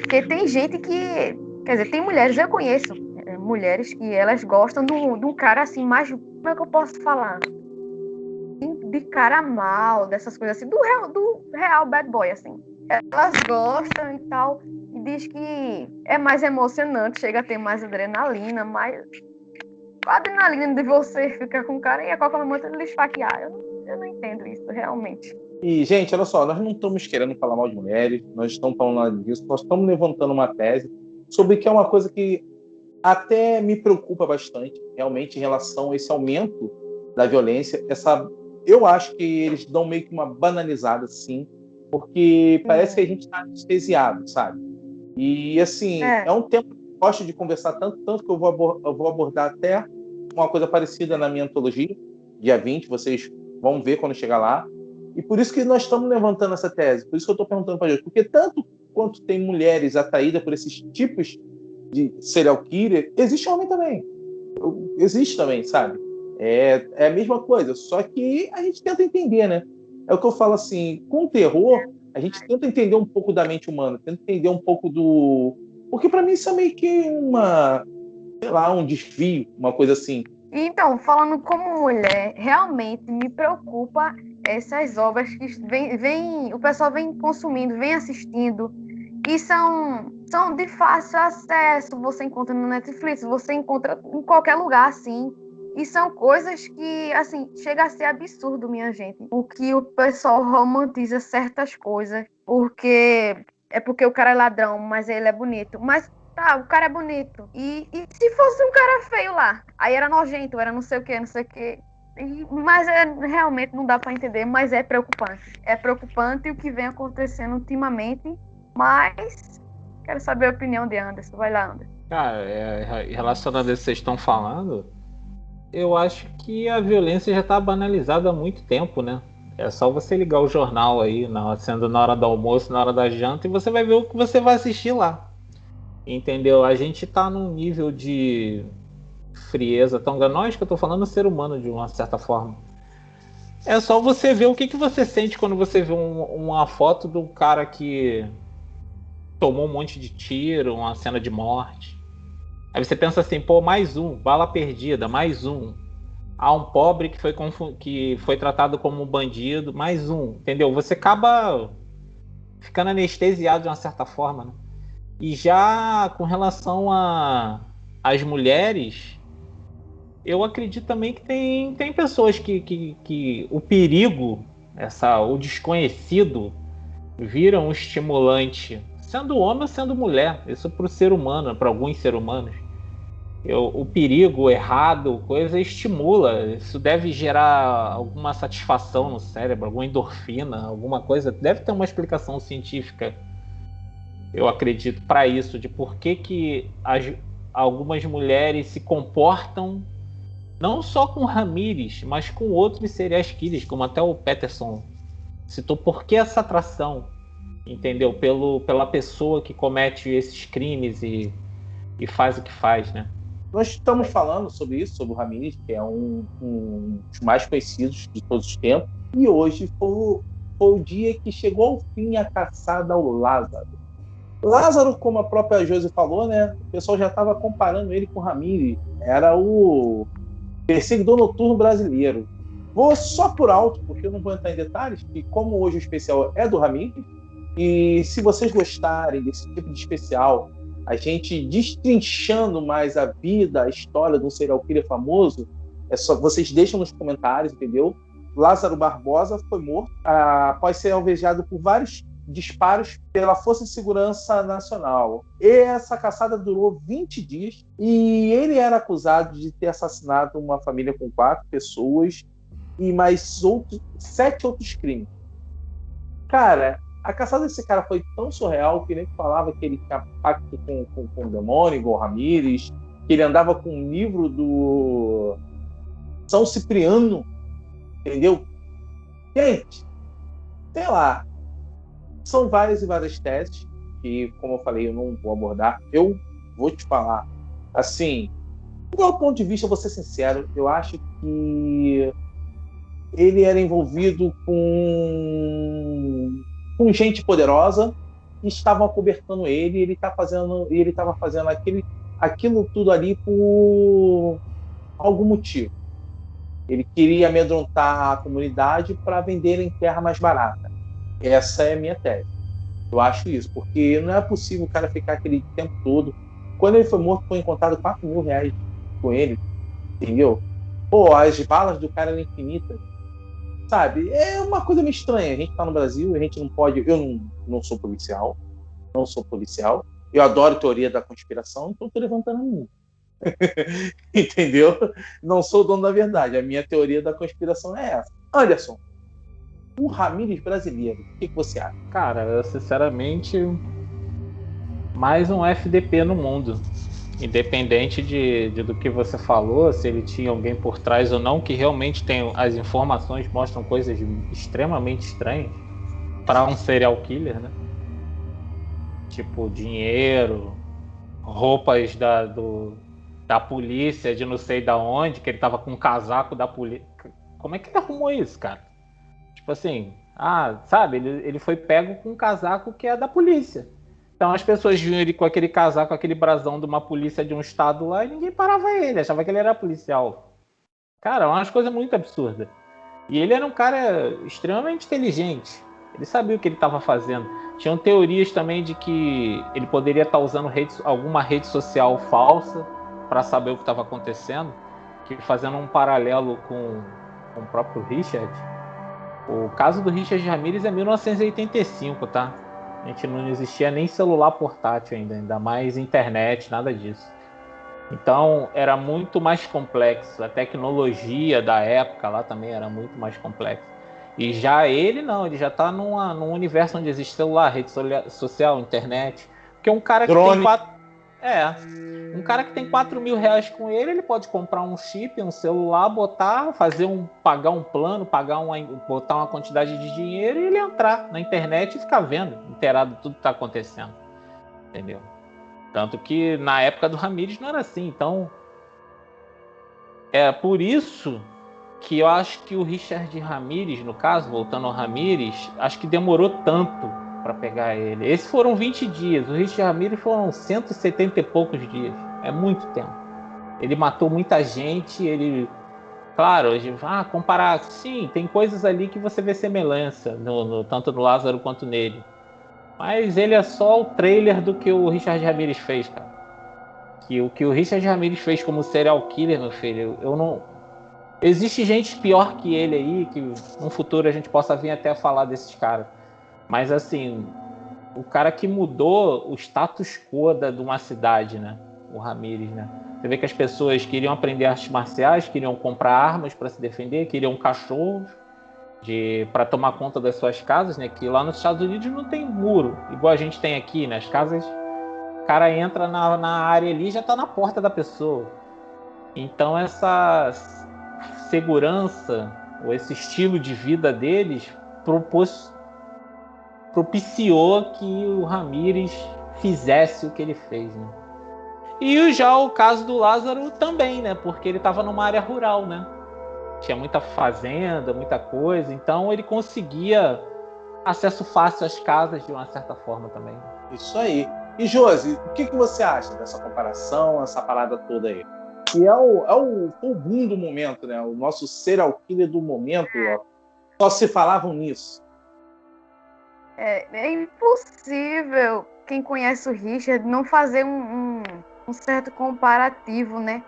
Porque tem gente que... Quer dizer, tem mulheres, eu conheço mulheres que elas gostam de um cara assim, mais... Como é que eu posso falar? De cara mal, dessas coisas assim, do real bad boy, assim. Elas gostam e tal, e diz que é mais emocionante, chega a ter mais adrenalina, mais... A adrenalina de você ficar com o cara e a qualquer momento ele esfaquear. Eu não entendo isso, realmente. E, gente, olha só, nós não estamos querendo falar mal de mulheres, nós estamos falando nada disso, nós estamos levantando uma tese sobre que é uma coisa que até me preocupa bastante, realmente, em relação a esse aumento da violência. Eu acho que eles dão meio que uma banalizada, sim, porque parece que a gente está anestesiado, sabe? E, assim, é um tema que eu gosto de conversar tanto que eu vou abordar até uma coisa parecida na minha antologia, dia 20, vocês vão ver quando chegar lá. E por isso que nós estamos levantando essa tese, por isso que eu estou perguntando para a gente, porque tanto quanto tem mulheres atraídas por esses tipos de serial killer, existe homem também. Existe também, sabe? É a mesma coisa, só que a gente tenta entender, né? É o que eu falo assim, com o terror, a gente tenta entender um pouco da mente humana, tenta entender um pouco do... Porque para mim isso é meio que um desvio, uma coisa assim. Então, falando como mulher, realmente me preocupa essas obras que o pessoal vem consumindo, vem assistindo, e são de fácil acesso, você encontra no Netflix, você encontra em qualquer lugar, assim, e são coisas que, assim, chega a ser absurdo, minha gente, o que o pessoal romantiza certas coisas, porque o cara é ladrão, mas ele é bonito, mas tá, o cara é bonito, e se fosse um cara feio lá, aí era nojento, era não sei o que, mas realmente não dá para entender, mas é preocupante o que vem acontecendo ultimamente. Mas quero saber a opinião de Anderson. Vai lá, Anderson. Cara, relacionado a isso que vocês estão falando, eu acho que a violência já está banalizada há muito tempo, né? É só você ligar o jornal aí, sendo na hora do almoço, na hora da janta, e você vai ver o que você vai assistir lá. Entendeu? A gente tá num nível de frieza tão grande. Nós que eu tô falando ser humano de uma certa forma. É só você ver o que você sente quando você vê uma foto do cara que tomou um monte de tiro, uma cena de morte. Aí você pensa assim, pô, mais um, bala perdida, mais um. Há um pobre que foi tratado como um bandido, mais um, entendeu? Você acaba ficando anestesiado de uma certa forma, né? E já com relação às mulheres, eu acredito também que tem pessoas que o perigo, o desconhecido, viram um estimulante, sendo homem ou sendo mulher, isso para o ser humano, para alguns seres humanos. O perigo, o errado, coisa estimula, isso deve gerar alguma satisfação no cérebro, alguma endorfina, alguma coisa, deve ter uma explicação científica, eu acredito, para isso, de por que algumas mulheres se comportam não só com Ramírez, mas com outros serial killers, como até o Peterson citou, por que essa atração, entendeu? Pela pessoa que comete esses crimes e faz o que faz, né? Nós estamos falando sobre isso, sobre o Ramírez, que é um dos mais conhecidos de todos os tempos, e hoje foi o dia que chegou ao fim a caçada ao Lázaro. Lázaro, como a própria Josi falou, né? O pessoal já estava comparando ele com o Ramírez. Era o perseguidor noturno brasileiro. Vou só por alto, porque eu não vou entrar em detalhes, que como hoje o especial é do Ramírez, e se vocês gostarem desse tipo de especial, a gente destrinchando mais a vida, a história de um serial killer famoso, vocês deixam nos comentários, entendeu? Lázaro Barbosa foi morto após ser alvejado por vários disparos pela Força de Segurança Nacional. E essa caçada durou 20 dias e ele era acusado de ter assassinado uma família com 4 pessoas e mais 7 outros crimes. Cara, a caçada desse cara foi tão surreal que nem falava que ele tinha pacto com o demônio, igual o Ramírez, que ele andava com um livro do São Cipriano, entendeu? Gente, sei lá, são várias e várias teses que, como eu falei, eu não vou abordar. Eu vou te falar, assim, do meu ponto de vista, eu vou ser sincero, eu acho que ele era envolvido com gente poderosa que estavam acobertando ele, e ele estava fazendo aquilo tudo ali por algum motivo. Ele queria amedrontar a comunidade para venderem terra mais barata. Essa é a minha tese. Eu acho isso, porque não é possível o cara ficar aquele tempo todo. Quando ele foi morto, foi encontrado R$4.000 com ele, entendeu? Pô, as balas do cara eram infinitas. Sabe? É uma coisa meio estranha. A gente tá no Brasil, a gente não pode... Eu não sou policial. Não sou policial. Eu adoro teoria da conspiração, então tô levantando a minha. Entendeu? Não sou o dono da verdade. A minha teoria da conspiração é essa. Anderson, o Ramírez brasileiro, o que você acha? Cara, eu, sinceramente, mais um FDP no mundo. Independente do que você falou, se ele tinha alguém por trás ou não, que realmente tem as informações mostram coisas extremamente estranhas para um serial killer, né? Tipo dinheiro, roupas da polícia, de não sei da onde, que ele tava com um casaco da polícia. Como é que ele arrumou isso, cara? Tipo assim, sabe, ele foi pego com um casaco que é da polícia. Então as pessoas viam ele com aquele casaco, aquele brasão de uma polícia de um estado lá e ninguém parava ele, achava que ele era policial. Cara, umas coisas muito absurdas. E ele era um cara extremamente inteligente. Ele sabia o que ele estava fazendo. Tinham teorias também de que ele poderia estar usando alguma rede social falsa para saber o que estava acontecendo. Que fazendo um paralelo com o próprio Richard. O caso do Richard Ramírez é 1985, tá? A gente não existia nem celular portátil ainda mais internet, nada disso. Então era muito mais complexo. A tecnologia da época lá também era muito mais complexa. E já ele não, ele já está num universo onde existe celular, rede social, internet. Porque um cara que Drone. um cara que tem R$4.000 com ele pode comprar um chip, um celular, pagar um plano, botar uma quantidade de dinheiro e ele entrar na internet e ficar vendo, inteirado de tudo que está acontecendo. Entendeu? Tanto que na época do Ramírez não era assim. Então, é por isso que eu acho que o Richard Ramírez, no caso, voltando ao Ramírez, acho que demorou tanto para pegar ele. Esses foram 20 dias. O Richard Ramírez foram 170 e poucos dias. É muito tempo. Ele matou muita gente. Claro, comparar... Sim, tem coisas ali que você vê semelhança, tanto no Lázaro quanto nele. Mas ele é só o trailer do que o Richard Ramírez fez, cara. O que o Richard Ramírez fez como serial killer, meu filho, eu não... Existe gente pior que ele aí, que no futuro a gente possa vir até a falar desses caras. Mas, assim, o cara que mudou o status quo de uma cidade, né? O Ramírez, né? Você vê que as pessoas queriam aprender artes marciais, queriam comprar armas para se defender, queriam cachorros para tomar conta das suas casas, né? Que lá nos Estados Unidos não tem muro, igual a gente tem aqui, né? As casas, o cara entra na área ali e já está na porta da pessoa. Então, essa segurança, ou esse estilo de vida deles, propiciou que o Ramírez fizesse o que ele fez, né? E já o caso do Lázaro também, né? Porque ele estava numa área rural, né? Tinha muita fazenda, muita coisa, então ele conseguia acesso fácil às casas de uma certa forma também. Isso aí. E Josi, o que você acha dessa comparação, essa parada toda aí? Que é o boom do momento, né? O nosso serial killer do momento, ó. Só se falavam nisso. É impossível quem conhece o Richard, não fazer um certo comparativo, né?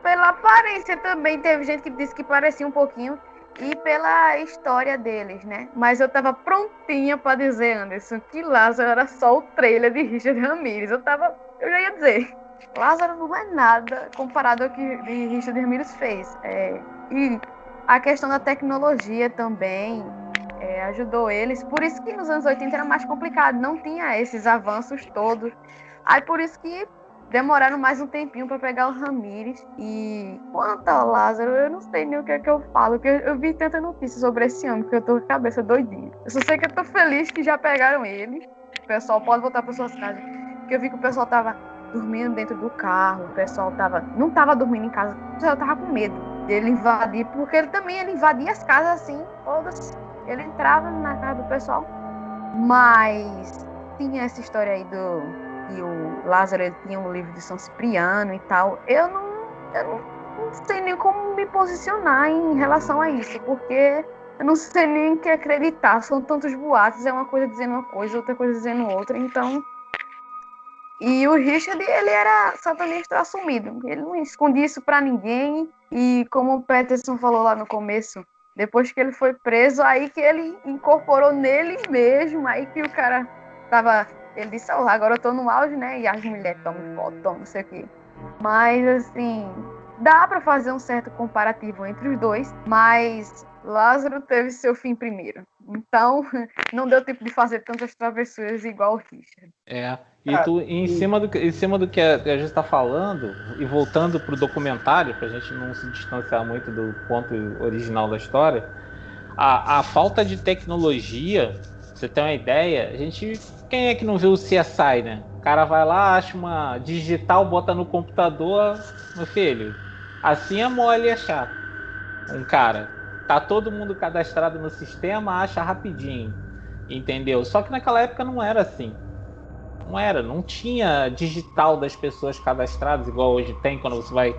Pela aparência também, teve gente que disse que parecia um pouquinho, e pela história deles, né? Mas eu tava prontinha para dizer, Anderson, que Lázaro era só o trailer de Richard Ramirez. Eu já ia dizer, Lázaro não é nada comparado ao que Richard Ramirez fez. E a questão da tecnologia também ajudou eles. Por isso que nos anos 80 era mais complicado, não tinha esses avanços todos. Aí por isso que demoraram mais um tempinho para pegar o Ramirez. E quanto ao Lázaro, eu não sei nem o que é que eu falo, porque eu vi tanta notícia sobre esse homem que eu tô com a cabeça doidinha. Eu só sei que eu tô feliz que já pegaram ele. O pessoal pode voltar para suas casas. Porque eu vi que o pessoal tava dormindo dentro do carro, o pessoal não tava dormindo em casa, o pessoal tava com medo dele invadir, porque ele invadia as casas assim, todas. Ele entrava na casa do pessoal. Mas tinha essa história aí que o Lázaro ele tinha um livro de São Cipriano e tal. Eu não sei nem como me posicionar em relação a isso, porque eu não sei nem o que acreditar. São tantos boatos, é uma coisa dizendo uma coisa, outra coisa dizendo outra. Então, e o Richard, ele era satanista assumido. Ele não escondia isso pra ninguém. E como o Peterson falou lá no começo, depois que ele foi preso, aí que ele incorporou nele mesmo, aí que o cara tava... Ele disse, agora eu tô no auge, né? E as mulheres tomam foto, não sei o quê. Mas, assim, dá pra fazer um certo comparativo entre os dois, mas Lázaro teve seu fim primeiro. Então, não deu tempo de fazer tantas travessuras igual o Richard. E tu, em cima do que a gente está falando, e voltando pro documentário, pra gente não se distanciar muito do ponto original da história, a falta de tecnologia, pra você ter uma ideia, quem é que não viu o CSI, né? O cara vai lá, acha uma digital, bota no computador, meu filho, assim é mole achar um cara. Tá todo mundo cadastrado no sistema, acha rapidinho, entendeu? Só que naquela época não era assim. Não tinha digital das pessoas cadastradas, igual hoje tem, quando você vai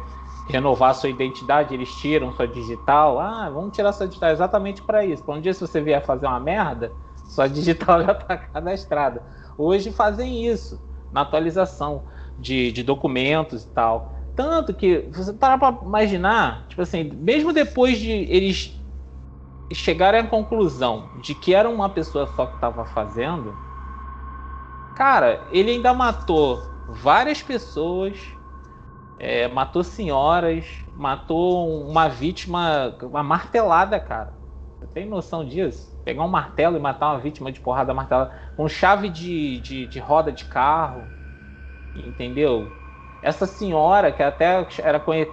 renovar sua identidade, eles tiram sua digital. Vamos tirar sua digital exatamente para isso. Para um dia, se você vier fazer uma merda, sua digital já está cadastrada. Hoje fazem isso, na atualização de documentos e tal. Tanto que, você para imaginar, tipo assim, mesmo depois de eles chegarem à conclusão de que era uma pessoa só que estava fazendo, cara, ele ainda matou várias pessoas, matou senhoras, matou uma vítima, uma martelada, cara. Você tem noção disso? Pegar um martelo e matar uma vítima de porrada martelada com chave de roda de carro, entendeu? Essa senhora, que até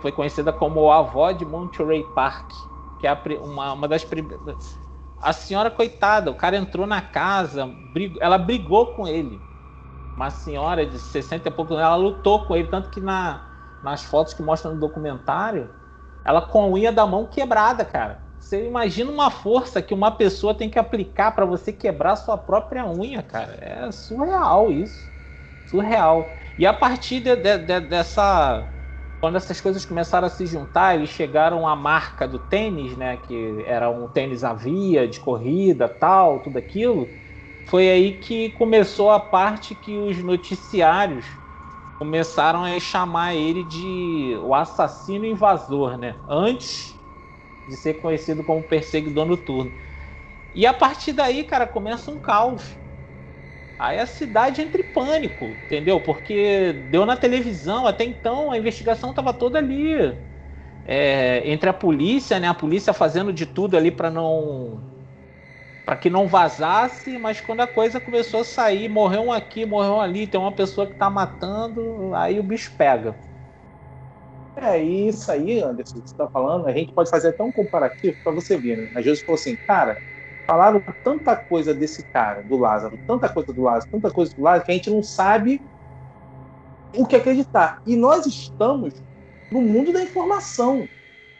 foi conhecida como a avó de Monterey Park, que é uma das primeiras... A senhora, coitada, o cara entrou na casa, ela brigou com ele. Uma senhora de 60 e poucos anos, ela lutou com ele, tanto que nas fotos que mostram no documentário, ela com a unha da mão quebrada, cara. Você imagina uma força que uma pessoa tem que aplicar para você quebrar sua própria unha, cara. É surreal isso. Surreal. E a partir dessa... Quando essas coisas começaram a se juntar, eles chegaram à marca do tênis, né? Que era um tênis à via, de corrida, tal, tudo aquilo. Foi aí que começou a parte que os noticiários começaram a chamar ele de o assassino invasor, né? Antes de ser conhecido como perseguidor noturno. E a partir daí, cara, começa um caos. Aí a cidade entra em pânico, entendeu? Porque deu na televisão, até então a investigação estava toda ali. Entre a polícia, né? A polícia fazendo de tudo ali para que não vazasse, mas quando a coisa começou a sair, morreu um aqui, morreu um ali, tem uma pessoa que tá matando, aí o bicho pega. Isso aí, Anderson, que você tá falando, a gente pode fazer até um comparativo para você ver, né? A Jesus falou assim, cara, falaram tanta coisa desse cara, do Lázaro, tanta coisa do Lázaro, que a gente não sabe o que acreditar. E nós estamos no mundo da informação.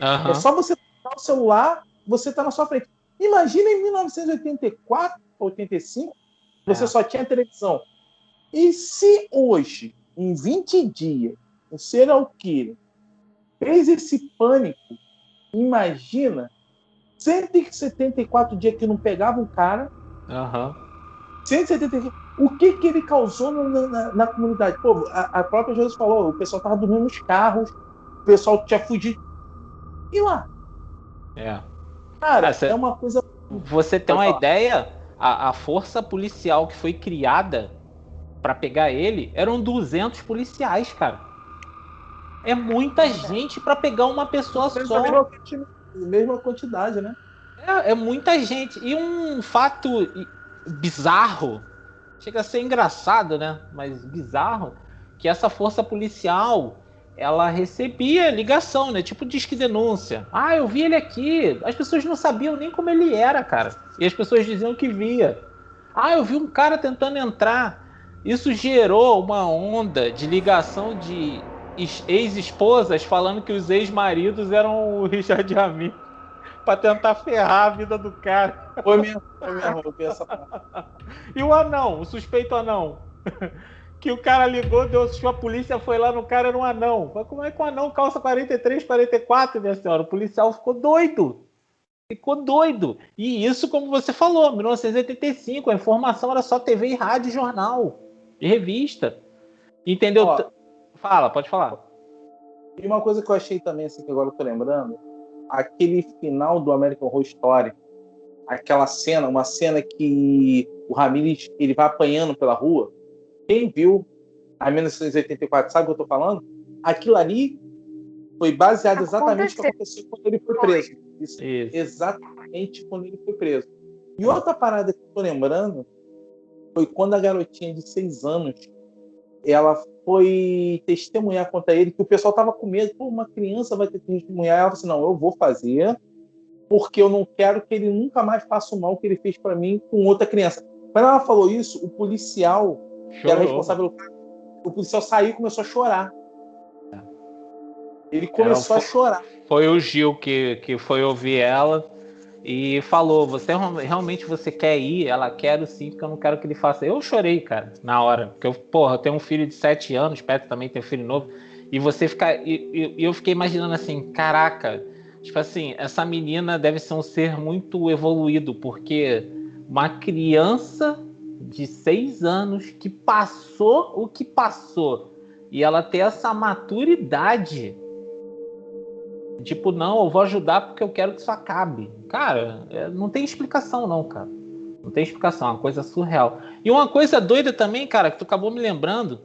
Uhum. É só você pegar o celular, você está na sua frente. Imagina em 1984, 85, você só tinha televisão. E se hoje, em 20 dias, o serial killer fez esse pânico, imagina 174 dias que não pegava o cara. Uhum. 175. O que ele causou na comunidade? Pô, a própria Jesus falou, o pessoal tava dormindo nos carros, o pessoal tinha fugido. E lá? Cara, é uma coisa... Você tem uma ideia? A força policial que foi criada para pegar ele eram 200 policiais, cara. É muita gente para pegar uma pessoa só. Mesma quantidade, né? É muita gente. E um fato bizarro, chega a ser engraçado, né? Mas bizarro, que essa força policial, ela recebia ligação, né? Tipo disque denúncia. Ah, eu vi ele aqui. As pessoas não sabiam nem como ele era, cara. E as pessoas diziam que via. Ah, eu vi um cara tentando entrar. Isso gerou uma onda de ligação de ex-esposas falando que os ex-maridos eram o Richard Ramirez pra tentar ferrar a vida do cara. Foi mesmo, eu vi essa parte. E o anão, o suspeito anão. Que o cara ligou, a polícia foi lá no cara, era um anão. Mas como é que um anão calça 43, 44, minha senhora? O policial ficou doido. E isso, como você falou, 1985, a informação era só TV e rádio, jornal e revista. Entendeu? Fala, pode falar. E uma coisa que eu achei também, assim, que agora eu tô lembrando, aquele final do American Horror Story, aquela cena, uma cena que o Ramirez, ele vai apanhando pela rua. Quem viu a 1984 sabe o que eu tô falando? Aquilo ali foi baseado exatamente no que aconteceu quando ele foi preso. Isso. Exatamente quando ele foi preso. E outra parada que eu tô lembrando foi quando a garotinha de 6 anos ela foi testemunhar contra ele, que o pessoal tava com medo. Pô, uma criança vai ter que testemunhar. Ela falou assim, não, eu vou fazer, porque eu não quero que ele nunca mais faça o mal que ele fez para mim com outra criança. Quando ela falou isso, o policial, que era responsável, o policial saiu e começou a chorar. Ele começou a chorar. Foi o Gil que foi ouvir ela e falou, realmente você quer ir? Ela, quero sim, porque eu não quero que ele faça. Eu chorei, cara, na hora. Porque eu tenho um filho de 7 anos, Petro também tem um filho novo, e você fica... E eu fiquei imaginando assim, caraca, tipo assim, essa menina deve ser um ser muito evoluído, porque uma criança de 6 anos que passou o que passou, e ela ter essa maturidade, tipo, não, eu vou ajudar porque eu quero que isso acabe. Cara, não tem explicação não, cara. Não tem explicação, é uma coisa surreal. E uma coisa doida também, cara, que tu acabou me lembrando,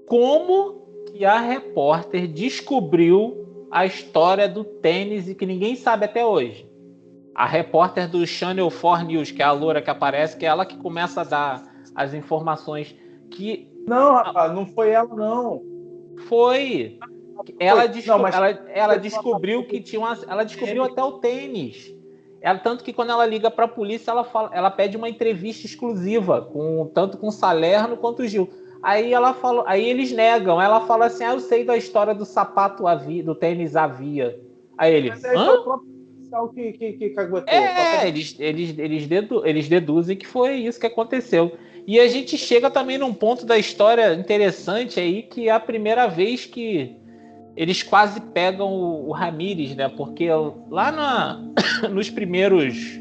como que a repórter descobriu a história do tênis e que ninguém sabe até hoje. A repórter do Channel 4 News, que é a loura que aparece, que é ela que começa a dar as informações que... Não, rapaz, não foi ela, não. Foi. Ela descobriu que tinha ela descobriu até o tênis. Tanto que quando ela liga para a polícia, ela pede uma entrevista exclusiva, tanto com o Salerno quanto o Gil. Aí eles negam. Ela fala assim: eu sei da história do sapato do tênis Avia. Aí ele. Mas aí foi o próprio policial que caguetou. Eles deduzem que foi isso que aconteceu. E a gente chega também num ponto da história interessante aí, que é a primeira vez que eles quase pegam o Ramirez, né? Porque lá nos primeiros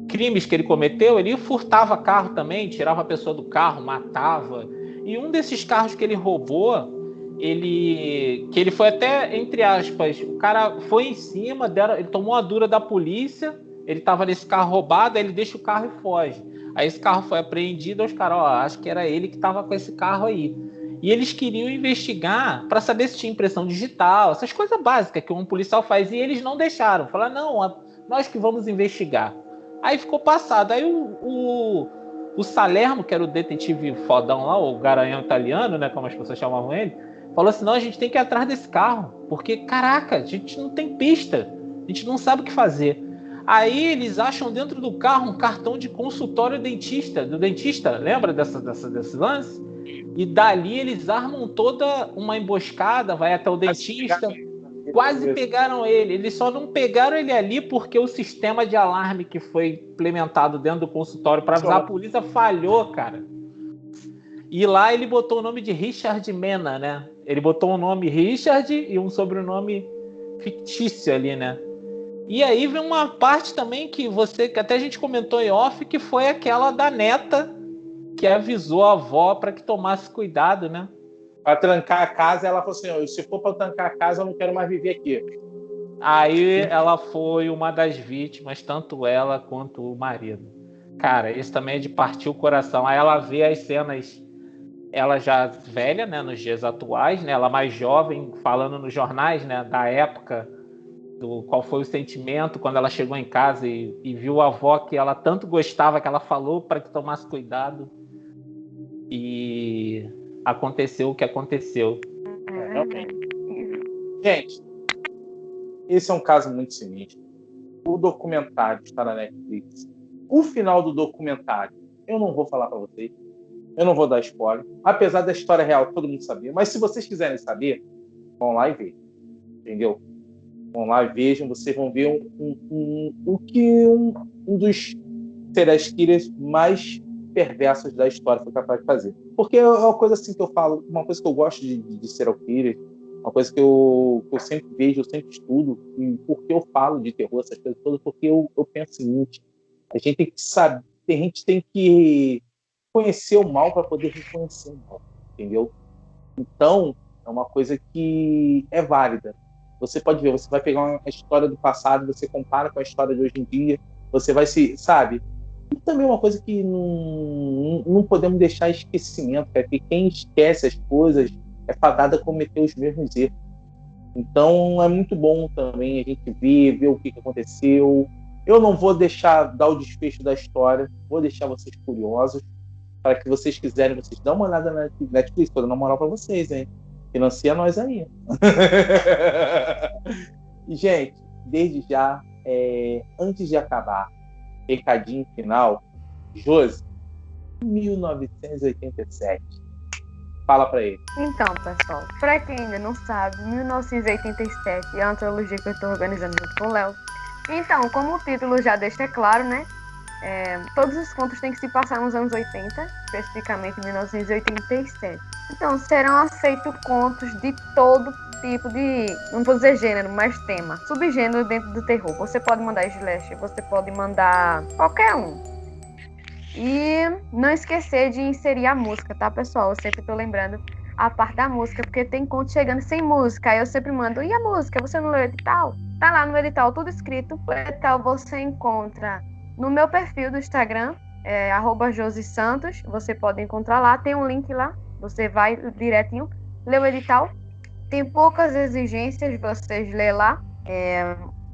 crimes que ele cometeu, ele furtava carro também, tirava a pessoa do carro, matava. E um desses carros que ele roubou, ele foi até, entre aspas, o cara foi em cima, ele tomou a dura da polícia, ele estava nesse carro roubado, aí ele deixa o carro e foge. Aí esse carro foi apreendido, os caras, acho que era ele que estava com esse carro aí. E eles queriam investigar para saber se tinha impressão digital, essas coisas básicas que um policial faz, e eles não deixaram. Falaram, não, nós que vamos investigar. Aí ficou passado. Aí o Salerno, que era o detetive fodão lá, o garanhão italiano, né, como as pessoas chamavam ele, falou assim, não, a gente tem que ir atrás desse carro, porque, caraca, a gente não tem pista, a gente não sabe o que fazer. Aí eles acham dentro do carro um cartão de consultório do dentista, lembra desse lance? E dali eles armam toda uma emboscada, vai até o dentista. Quase pegaram ele. Eles só não pegaram ele ali porque o sistema de alarme que foi implementado dentro do consultório para avisar a polícia falhou, cara. E lá ele botou o nome de Richard Mena, né? Ele botou um nome Richard e um sobrenome fictício ali, né? E aí vem uma parte também que até a gente comentou em off, que foi aquela da neta que avisou a avó para que tomasse cuidado, né? Para trancar a casa, ela falou assim: se for para trancar a casa, eu não quero mais viver aqui. Aí ela foi uma das vítimas, tanto ela quanto o marido. Cara, isso também é de partir o coração. Aí ela vê as cenas, ela já velha, né, nos dias atuais, né, ela mais jovem, falando nos jornais, né, da época, do qual foi o sentimento quando ela chegou em casa e viu a avó que ela tanto gostava, que ela falou para que tomasse cuidado. E aconteceu o que aconteceu. Realmente. Gente, esse é um caso muito sinistro. O documentário está na Netflix. O final do documentário, eu não vou falar para vocês. Eu não vou dar spoiler. Apesar da história real, todo mundo sabia. Mas se vocês quiserem saber, vão lá e vejam. Entendeu? Vão lá e vejam. Vocês vão ver o que um dos serial killers mais perversos da história foi capaz de fazer. Porque é uma coisa assim que eu falo, uma coisa que eu gosto de serial killer, uma coisa que eu sempre vejo, eu sempre estudo, e por que eu falo de terror, essas coisas todas, porque eu penso o seguinte: a gente tem que saber, a gente tem que conhecer o mal para poder reconhecer o mal, entendeu? Então, é uma coisa que é válida. Você pode ver, você vai pegar uma história do passado, você compara com a história de hoje em dia, você vai se, sabe? E também uma coisa que não podemos deixar esquecimento, é que quem esquece as coisas é fadado a cometer os mesmos erros. Então, é muito bom também a gente ver o que aconteceu. Eu não vou dar o desfecho da história, vou deixar vocês curiosos, para que vocês quiserem, vocês dão uma olhada na Netflix, estou dando uma moral para vocês, hein? Financia nós aí. E, gente, desde já, antes de acabar, recadinho final, Josi, 1987. Fala para ele. Então, pessoal, para quem ainda não sabe, 1987 é a antologia que eu estou organizando junto com o Léo. Então, como o título já deixa claro, né? Todos os contos têm que se passar nos anos 80, especificamente 1987. Então, serão aceitos contos de todo tipo de, não vou dizer gênero, mas tema, subgênero dentro do terror. Você pode mandar slasher, você pode mandar qualquer um. E não esquecer de inserir a música, tá, pessoal? Eu sempre tô lembrando a parte da música, porque tem conto chegando sem música. Aí eu sempre mando, e a música? Você não leu o edital? Tá lá no edital, tudo escrito. O edital você encontra no meu perfil do Instagram, @josisantos. Você pode encontrar lá, tem um link lá. Você vai direitinho, lê o edital. Tem poucas exigências, vocês lê lá.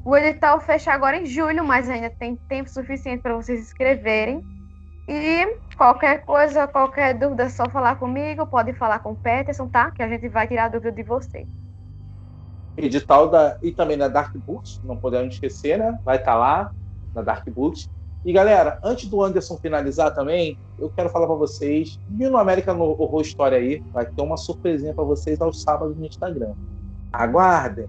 O edital fecha agora em julho, mas ainda tem tempo suficiente para vocês escreverem. E qualquer coisa, qualquer dúvida, é só falar comigo, pode falar com o Peterson, tá? Que a gente vai tirar a dúvida de vocês. Edital e também na Dark Books, não podemos esquecer, né? Vai estar lá na Dark Books. E galera, antes do Anderson finalizar também, eu quero falar para vocês, viu no American Horror Story aí, vai ter uma surpresinha para vocês aos sábados no Instagram. Aguardem,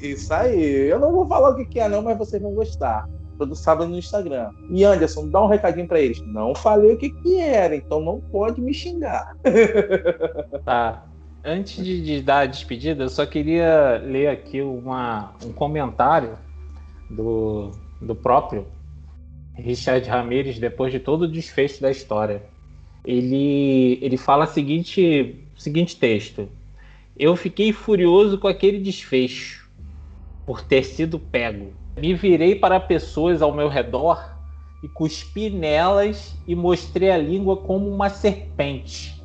isso aí. Eu não vou falar o que é não, mas vocês vão gostar. Todo sábado no Instagram. E Anderson, dá um recadinho para eles. Não falei o que era, então não pode me xingar. Tá. Antes de dar a despedida, eu só queria ler aqui um comentário do próprio Richard Ramirez, depois de todo o desfecho da história. Ele fala o seguinte texto: eu fiquei furioso com aquele desfecho por ter sido pego. Me virei para pessoas ao meu redor e cuspi nelas e mostrei a língua como uma serpente.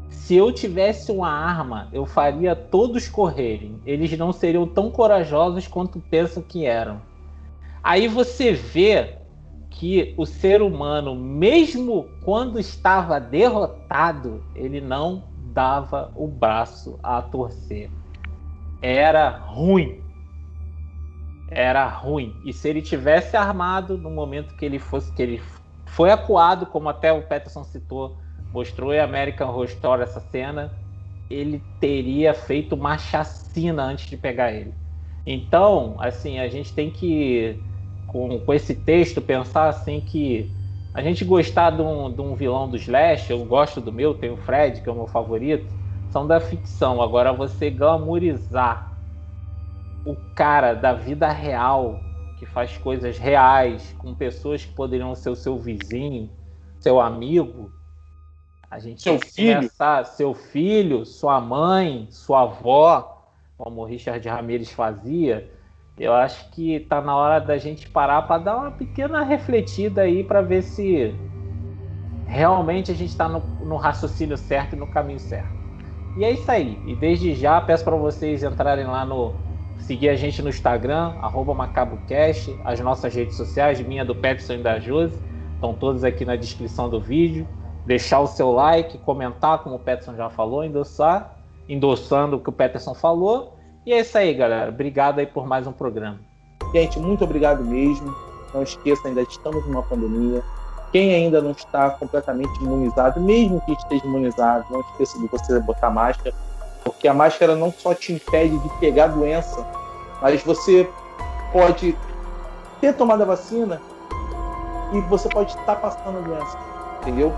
Se eu tivesse uma arma, eu faria todos correrem. Eles não seriam tão corajosos quanto pensam que eram. Aí você vê que o ser humano, mesmo quando estava derrotado, ele não dava o braço a torcer. Era ruim. E se ele tivesse armado no momento que ele foi acuado, como até o Peterson citou, mostrou em American Horror Story essa cena, ele teria feito uma chacina antes de pegar ele. Então, assim, a gente tem que, com esse texto, pensar assim que a gente gostar de um vilão do Slash, eu gosto do meu, tem o Fred, que é o meu favorito, são da ficção. Agora, você glamourizar o cara da vida real, que faz coisas reais, com pessoas que poderiam ser o seu vizinho, seu amigo, a gente Seu tem que filho? começar, seu filho, sua mãe, sua avó, como o Richard Ramirez fazia. Eu acho que está na hora da gente parar para dar uma pequena refletida aí para ver se realmente a gente está no raciocínio certo e no caminho certo. E é isso aí. E desde já peço para vocês entrarem lá seguir a gente no Instagram, @MacabroCast, as nossas redes sociais, minha, do Peterson e da Josi, estão todas aqui na descrição do vídeo. Deixar o seu like, comentar, como o Peterson já falou, endossando o que o Peterson falou. E é isso aí, galera. Obrigado aí por mais um programa. Gente, muito obrigado mesmo. Não esqueça, ainda estamos numa pandemia. Quem ainda não está completamente imunizado, mesmo que esteja imunizado, não esqueça de você botar máscara, porque a máscara não só te impede de pegar a doença, mas você pode ter tomado a vacina e você pode estar passando a doença, entendeu?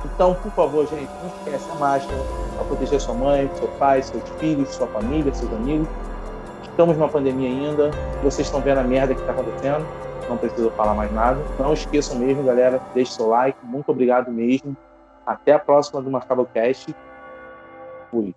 Então, por favor, gente, não esquece a máscara para proteger sua mãe, seu pai, seus filhos, sua família, seus amigos. Estamos numa pandemia ainda, vocês estão vendo a merda que está acontecendo, não preciso falar mais nada. Não esqueçam mesmo, galera, deixe seu like, muito obrigado mesmo. Até a próxima do MacabroCast. Fui.